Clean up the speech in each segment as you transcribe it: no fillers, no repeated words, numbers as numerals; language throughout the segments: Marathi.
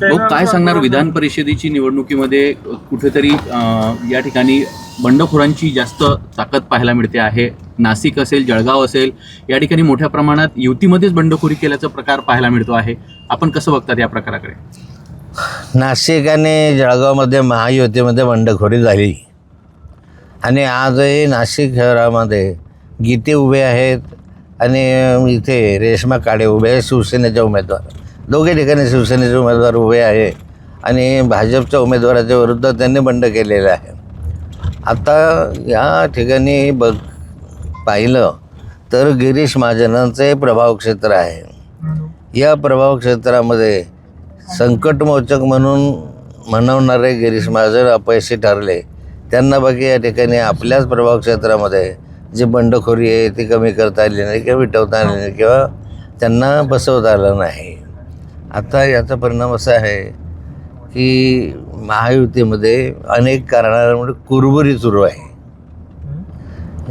काय सांगणार विधान परिषदेची निवडणुकीमध्ये कुठेतरी या ठिकाणी बंडखोरांची जास्त ताकद पाहायला मिळते आहे. नाशिक असेल, जळगाव असेल, या ठिकाणी मोठ्या प्रमाणात युतीमध्येच बंडखोरी केल्याचा प्रकार पाहायला मिळतो आहे. आपण कसं बघतात या प्रकाराकडे? नाशिक आणि जळगावमध्ये महायुतीमध्ये बंडखोरी झाली आणि आजही नाशिक शहरामध्ये गीते उभे आहेत आणि इथे रेश्मा काळे उभे आहे, शिवसेनेचे उमेदवार. दोघे ठिकाणी शिवसेनेचे उमेदवार उभे आहे आणि भाजपच्या उमेदवाराच्या विरुद्ध त्यांनी बंड केलेलं आहे. आता या ठिकाणी पाहिलं तर गिरीश महाजनांचे प्रभाव क्षेत्र आहे. या प्रभाव क्षेत्रामध्ये संकटमोचक म्हणून म्हणवणारे गिरीश महाजन अपयशी ठरले. त्यांना बाकी या ठिकाणी आपल्याच प्रभाव क्षेत्रामध्ये जी बंडखोरी आहे ती कमी करता आली नाही किंवा मिटवता आली नाही किंवा त्यांना बसवता आलं नाही. आता याचा परिणाम असा आहे की महायुतीमध्ये अनेक कारणांमुळे कुरबुरी सुरू आहे.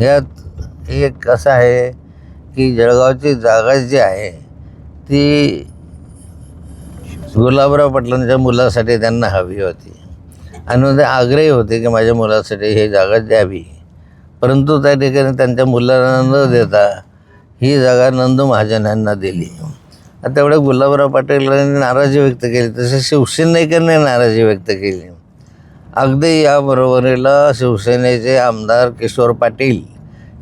यात एक असं आहे की जळगावची जागा जी आहे ती गुलाबराव पाटलांच्या मुलासाठी त्यांना हवी होती आणि ते आग्रही होते की माझ्या मुलासाठी ही जागा द्यावी. परंतु त्या ठिकाणी त्यांच्या मुलांना न देता ही जागा नंदू महाजन यांना दिली. आता एवढ्या गुलाबराव पाटील नाराजी व्यक्त केली, तसे शिवसैनिकांनी नाराजी व्यक्त केली. अगदी याबरोबरीला शिवसेनेचे आमदार किशोर पाटील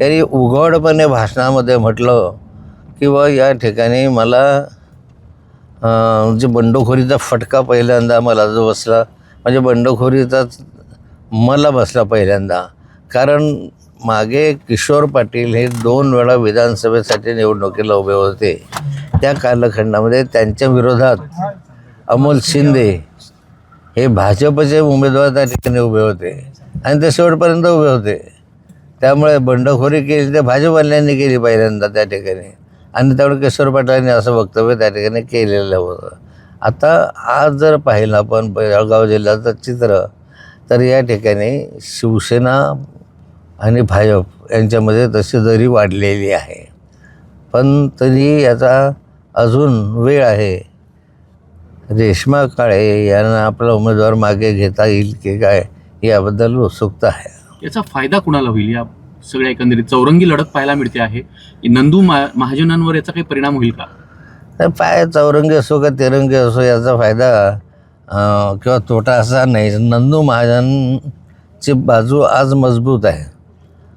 यांनी उघडपणे भाषणामध्ये म्हटलं की बा या ठिकाणी मला जे बंडखोरीचा फटका पहिल्यांदा मला जो बसला, म्हणजे बंडखोरीचाच मला बसला पहिल्यांदा. कारण मागे किशोर पाटील हे 2 वेळा विधानसभेसाठी निवडणुकीला उभे होते. त्या कालखंडामध्ये त्यांच्या विरोधात अमोल शिंदे हे भाजपचे उमेदवार त्या ठिकाणी उभे होते आणि ते शेवटपर्यंत उभे होते. त्यामुळे बंडखोरी केली ते भाजपवाल्यांनी केली पहिल्यांदा त्या ठिकाणी आणि त्यामुळे किशोर पाटलांनी असं वक्तव्य त्या ठिकाणी केलेलं होतं. आता आज जर पाहिलं आपण जळगाव जिल्ह्याचं चित्र तर या ठिकाणी शिवसेना आणि भाजप यांच्यामध्ये तशी दरी वाढलेली आहे. पण तरी याचा अजून वेळ आहे. रेश्मा काळे यांना आपला उमेदवार मागे घेता येईल की काय याबद्दल उत्सुकता आहे. याचा फायदा कुणाला होईल? या सगळ्या एकंदरीत चौरंगी लढत पाहायला मिळते आहे. नंदू महाजनांवर याचा काही परिणाम होईल का? तर पाय चौरंगी असो का तिरंगी असो याचा फायदा किंवा तोटा असा नाही. नंदू महाजनची बाजू आज मजबूत आहे.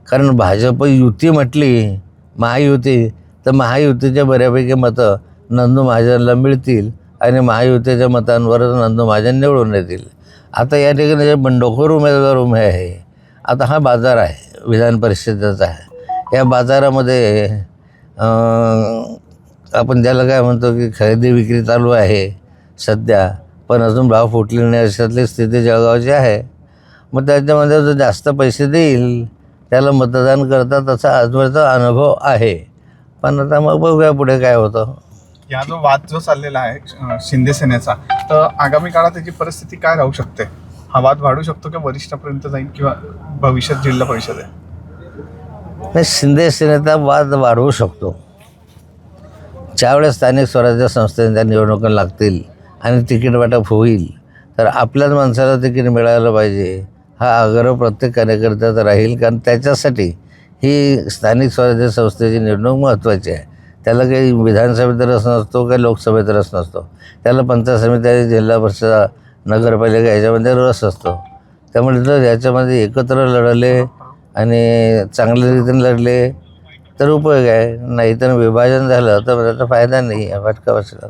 कारण भाजप युती म्हटली महायुती तर महायुतीच्या बऱ्यापैकी मतं नंदू महाजनला मिळतील आणि महायुतीच्या मतांवरच नंदू महाजन निवडून येतील. आता या ठिकाणी जे बंडखोर उमेदवार उभे आहे, आता हा बाजार आहे विधान परिषदेचा आहे. या बाजारामध्ये आपण ज्याला काय म्हणतो की खरेदी विक्री चालू आहे सध्या, पण अजून भाव फुटले नाही अशातली स्थिती जळगावची आहे. मग त्याच्यामध्ये जो जास्त पैसे देईल त्याला मतदान करतात असा आजवरचा अनुभव आहे. पण आता मग बघूया पुढे काय होतं. या जो वाद जो चाललेला आहे शिंदे सेनेचा, तर आगामी काळात त्याची परिस्थिती काय राहू शकते? हा वाद वाढू शकतो किंवा वरिष्ठापर्यंत जाईल किंवा भविष्यात जिल्हा परिषद आहे? नाही, शिंदे सेनेचा वाद वाढवू शकतो. ज्यावेळेस स्थानिक स्वराज्य संस्थांच्या निवडणुका लागतील आणि तिकीट वाटप होईल तर आपल्याच माणसाला तिकीट मिळायला पाहिजे हा आग्रह प्रत्येक कार्यकर्त्याचा राहील. कारण त्याच्यासाठी ही स्थानिक स्वराज्य संस्थेची निवडणूक महत्त्वाची आहे. त्याला काही विधानसभेत रस नसतो, काही लोकसभेत रस नसतो. त्याला पंचायत समिती, जिल्हा परिषद, नगरपालिका याच्यामध्ये रस असतो. त्यामुळे जर याच्यामध्ये एकत्र लढले आणि चांगल्या रीतीने लढले तर उपयोग आहे, नाही तर विभाजन झालं तर त्याचा फायदा नाही आहे, फटका बसला.